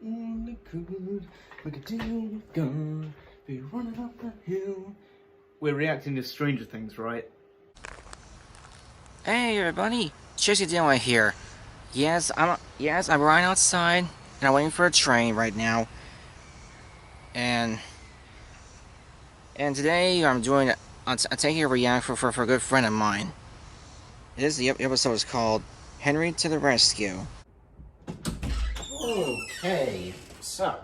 Only good, like a deal with God, be running up that hill. We're reacting to Stranger Things, right? Hey everybody, Chasey Dillon here. Yes, I'm right outside, and I'm waiting for a train right now. And today I'm doing I'm taking a reaction for a good friend of mine. The episode is called Henry to the Rescue. Okay, so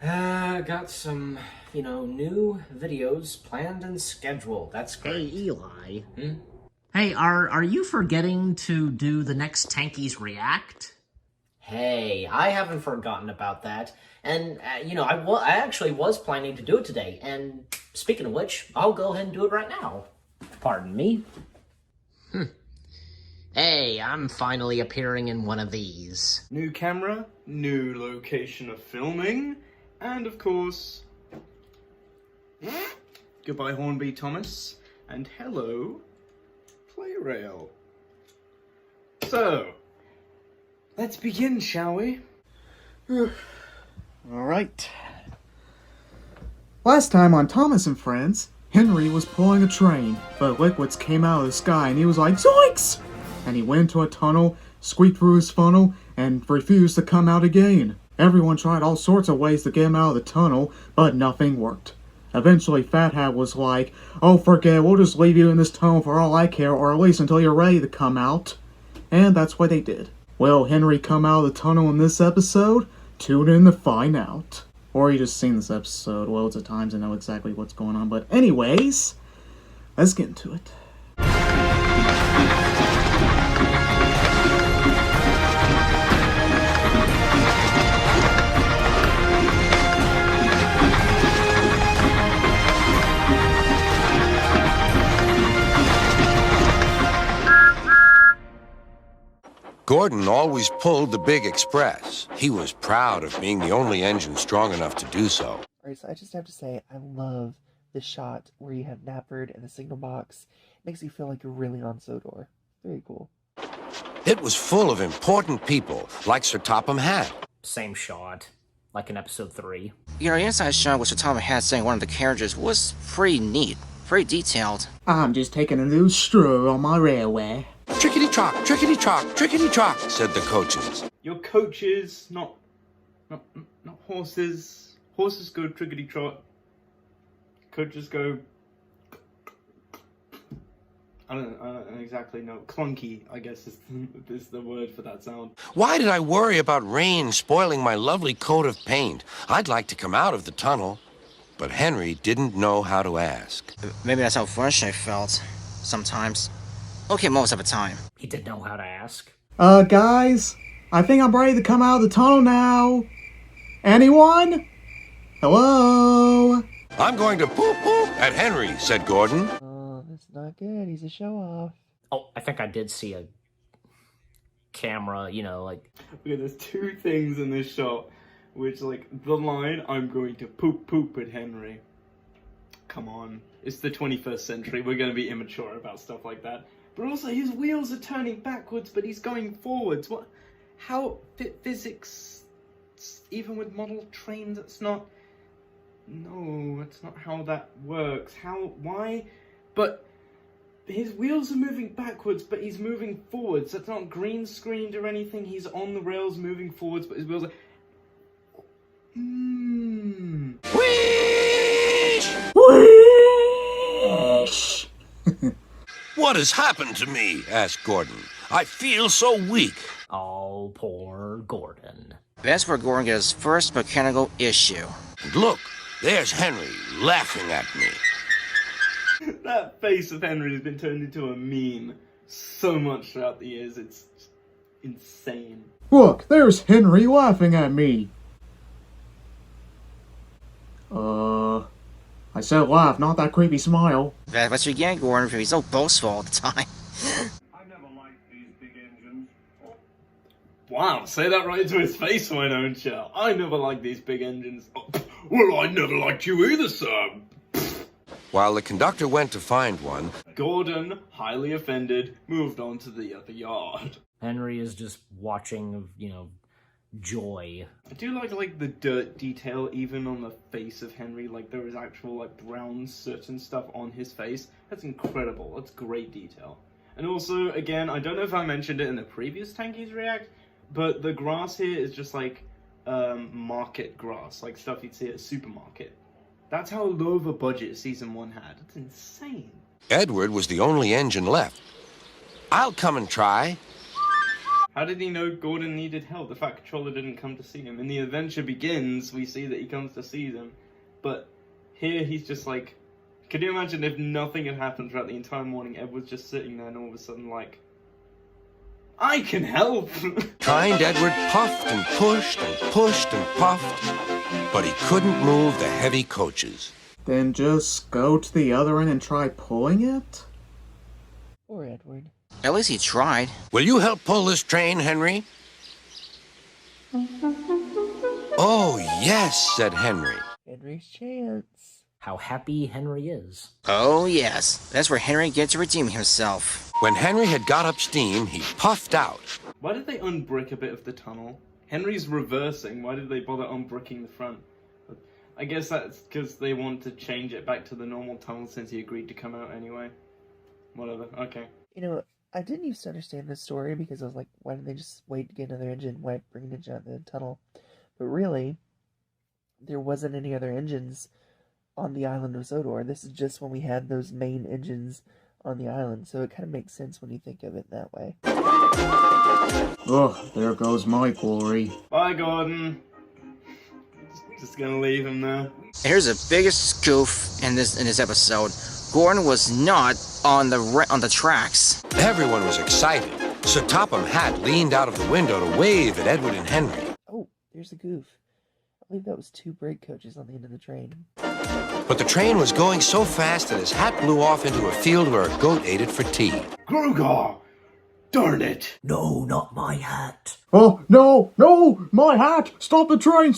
got some, new videos planned and scheduled. That's great. Hey, Eli. Hey, are you forgetting to do the next Tankies React? Hey, I haven't forgotten about that. And, I actually was planning to do it today. And speaking of which, I'll go ahead and do it right now. Pardon me. Hey, I'm finally appearing in one of these. New camera, new location of filming, and of course, goodbye Hornby Thomas, and hello, Playrail. So, let's begin, shall we? Alright. Last time on Thomas and Friends, Henry was pulling a train, but liquids came out of the sky and he was like, "Zoinks!" And he went into a tunnel, squeaked through his funnel, and refused to come out again. Everyone tried all sorts of ways to get him out of the tunnel, but nothing worked. Eventually, Fat Hat was like, "Oh, forget it, we'll just leave you in this tunnel for all I care, or at least until you're ready to come out." And that's what they did. Will Henry come out of the tunnel in this episode? Tune in to find out. Or you just seen this episode loads of times and know exactly what's going on. But anyways, let's get into it. Gordon always pulled the big express. He was proud of being the only engine strong enough to do so. Alright, so I just have to say, I love the shot where you have Napford and the signal box. It makes you feel like you're really on Sodor. Very cool. It was full of important people, like Sir Topham Hatt. Same shot, like in episode 3. The inside shot with Topham Hatt saying one of the characters was pretty neat, very detailed. I'm just taking a little stroll on my railway. Trickety-trock, trickety-trock, trickety-trock, said the coaches. Your coaches, not horses. Horses go trickety-trot. Coaches go... I don't exactly know. Clunky, I guess, is the word for that sound. Why did I worry about rain spoiling my lovely coat of paint? I'd like to come out of the tunnel. But Henry didn't know how to ask. Maybe that's how fresh I felt. Sometimes. Okay, most of the time. He didn't know how to ask. Guys, I think I'm ready to come out of the tunnel now. Anyone? Hello? I'm going to poop at Henry, said Gordon. Oh, that's not good. He's a show-off. Oh, I think I did see a camera, like... Okay, there's two things in this shot, which, like, the line, "I'm going to poop at Henry." Come on. It's the 21st century. We're going to be immature about stuff like that. But also, his wheels are turning backwards, but he's going forwards. What? How? Physics, even with model trains, it's not... No, that's not how that works. How? Why? But his wheels are moving backwards, but he's moving forwards. That's not green screened or anything. He's on the rails moving forwards, but his wheels are... Whoosh! Whoosh! What has happened to me? Asked Gordon. I feel so weak. Oh, poor Gordon. That's where Gordon gets his first mechanical issue. And look, there's Henry laughing at me. That face of Henry has been turned into a meme so much throughout the years. It's insane. Look, there's Henry laughing at me. I said laugh, not that creepy smile. That's what you get, Gordon, for he's so boastful all the time. I never liked these big engines. Wow, say that right to his face, why don't you? I never liked these big engines. Oh, well, I never liked you either, sir. While the conductor went to find one, Gordon, highly offended, moved on to the other yard. Henry is just watching, joy. I do like the dirt detail even on the face of Henry. Like there is actual like brown soot and stuff on his face. That's incredible. That's great detail. And also, again, I don't know if I mentioned it in the previous Tankies React, but the grass here is just like market grass, like stuff you'd see at a supermarket. That's how low of a budget Season 1 had. It's insane. Edward was the only engine left. I'll come and try. How did he know Gordon needed help? The Fat Controller didn't come to see him. In The Adventure Begins, we see that he comes to see them. But here he's just like... Could you imagine if nothing had happened throughout the entire morning? Edward's just sitting there and all of a sudden like... I can help! Kind Edward puffed and pushed and pushed and puffed, but he couldn't move the heavy coaches. Then just go to the other end and try pulling it? Poor Edward. At least he tried. Will you help pull this train, Henry? Oh, yes, said Henry. Henry's chance. How happy Henry is. Oh, yes. That's where Henry gets to redeem himself. When Henry had got up steam, he puffed out. Why did they unbrick a bit of the tunnel? Henry's reversing. Why did they bother unbricking the front? I guess that's because they want to change it back to the normal tunnel since he agreed to come out anyway. Whatever, okay. You know, I didn't used to understand this story because I was like, why didn't they just wait to get another engine? Why bring an engine out of the tunnel? But really, there wasn't any other engines on the island of Sodor. This is just when we had those main engines on the island, so it kind of makes sense when you think of it that way. Ugh, there goes my glory. Bye, Gordon. Just gonna leave him there. Here's the biggest goof in this episode. Gordon was not on the tracks. Everyone was excited, so Topham Hatt leaned out of the window to wave at Edward and Henry. Oh, there's a goof. I believe that was 2 brake coaches on the end of the train. But the train was going so fast that his hat blew off into a field where a goat ate it for tea. Grugar! Darn it! No, not my hat. Oh, no, no, my hat! Stop the train,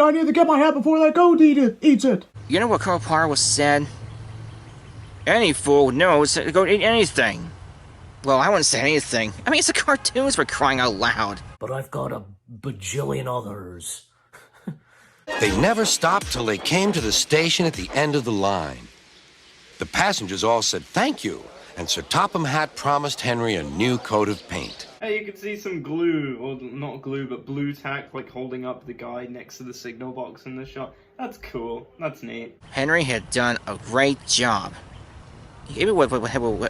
I need to get my hat before that goat eats it! You know what Colonel Parr was said? Any fool knows to go eat anything. Well, I wouldn't say anything. I mean, it's the cartoons for crying out loud. But I've got a bajillion others. They never stopped till they came to the station at the end of the line. The passengers all said thank you, and Sir Topham Hatt promised Henry a new coat of paint. Hey, you can see some glue, or not glue, but blue tack, like holding up the guy next to the signal box in the shot. That's cool. That's neat. Henry had done a great job. Even with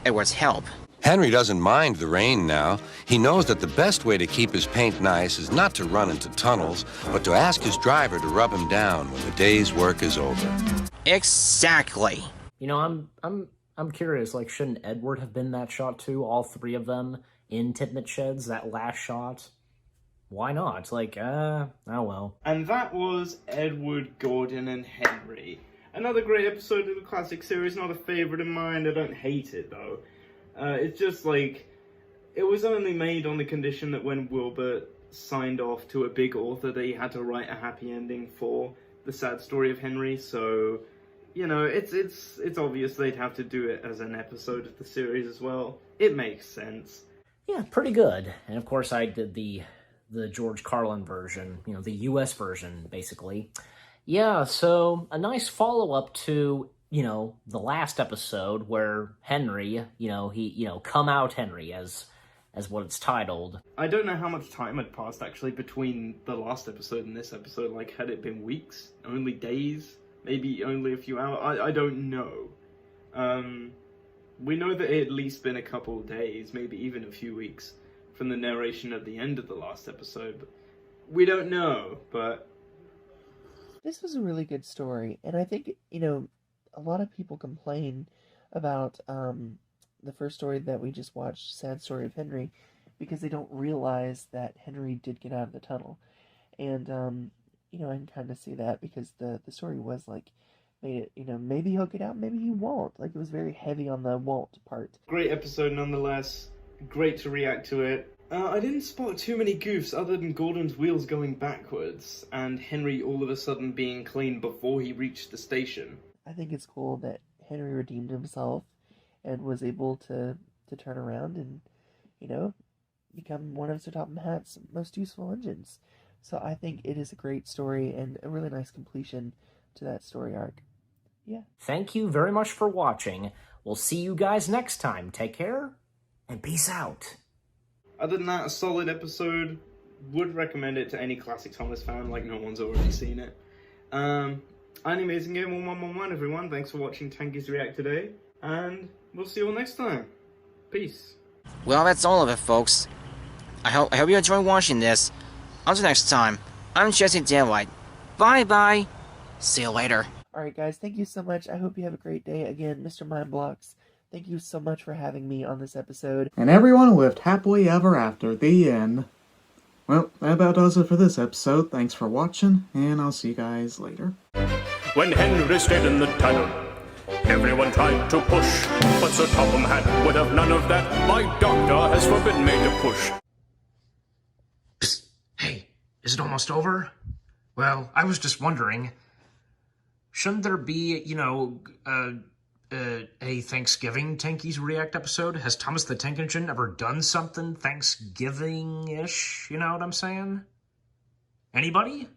Edward's help. Henry doesn't mind the rain now. He knows that the best way to keep his paint nice is not to run into tunnels, but to ask his driver to rub him down when the day's work is over. Exactly. You know, I'm curious, like, shouldn't Edward have been that shot too? All 3 of them in Titmit Sheds, that last shot? Why not? Like, oh well. And that was Edward, Gordon, and Henry. Another great episode of the classic series, not a favourite of mine. I don't hate it, though. It's just like, it was only made on the condition that when Wilbert signed off to a big author that he had to write a happy ending for the sad story of Henry, so, you know, it's obvious they'd have to do it as an episode of the series as well. It makes sense. Yeah, pretty good. And of course I did the George Carlin version, you know, the US version, basically. Yeah, so a nice follow-up to, you know, the last episode where Henry, you know, Come Out Henry, as what it's titled. I don't know how much time had passed, actually, between the last episode and this episode. Like, had it been weeks? Only days? Maybe only a few hours? I don't know. We know that it had at least been a couple of days, maybe even a few weeks, from the narration at the end of the last episode. But we don't know, but... This was a really good story, and I think, you know, a lot of people complain about the first story that we just watched, Sad Story of Henry, because they don't realize that Henry did get out of the tunnel. And, you know, I can kind of see that because the story was like, made it, you know, maybe he'll get out, maybe he won't. Like, it was very heavy on the won't part. Great episode nonetheless. Great to react to it. I didn't spot too many goofs other than Gordon's wheels going backwards and Henry all of a sudden being clean before he reached the station. I think it's cool that Henry redeemed himself and was able to turn around and, you know, become one of Sir Topham Hatt's most useful engines. So I think it is a great story and a really nice completion to that story arc. Yeah. Thank you very much for watching. We'll see you guys next time. Take care, and peace out. Other than that, a solid episode. Would recommend it to any classic Thomas fan, like no one's already seen it. An amazing game 1111, everyone. Thanks for watching Tankies React today, and we'll see you all next time. Peace. Well, that's all of it, folks. I hope you enjoy watching this. Until next time, I'm Jesse Daylight. Bye-bye. See you later. Alright guys, thank you so much. I hope you have a great day. Again, Mr. Mineblox, thank you so much for having me on this episode. And everyone lived happily ever after. The end. Well, that about does it for this episode. Thanks for watching, and I'll see you guys later. When Henry stayed in the tunnel, everyone tried to push, but Sir Topham Hatt would have none of that. My doctor has forbidden me to push. Psst. Hey, is it almost over? Well, I was just wondering, shouldn't there be, a Thanksgiving Tankies React episode? Has Thomas the Tank Engine ever done something Thanksgiving-ish? You know what I'm saying? Anybody?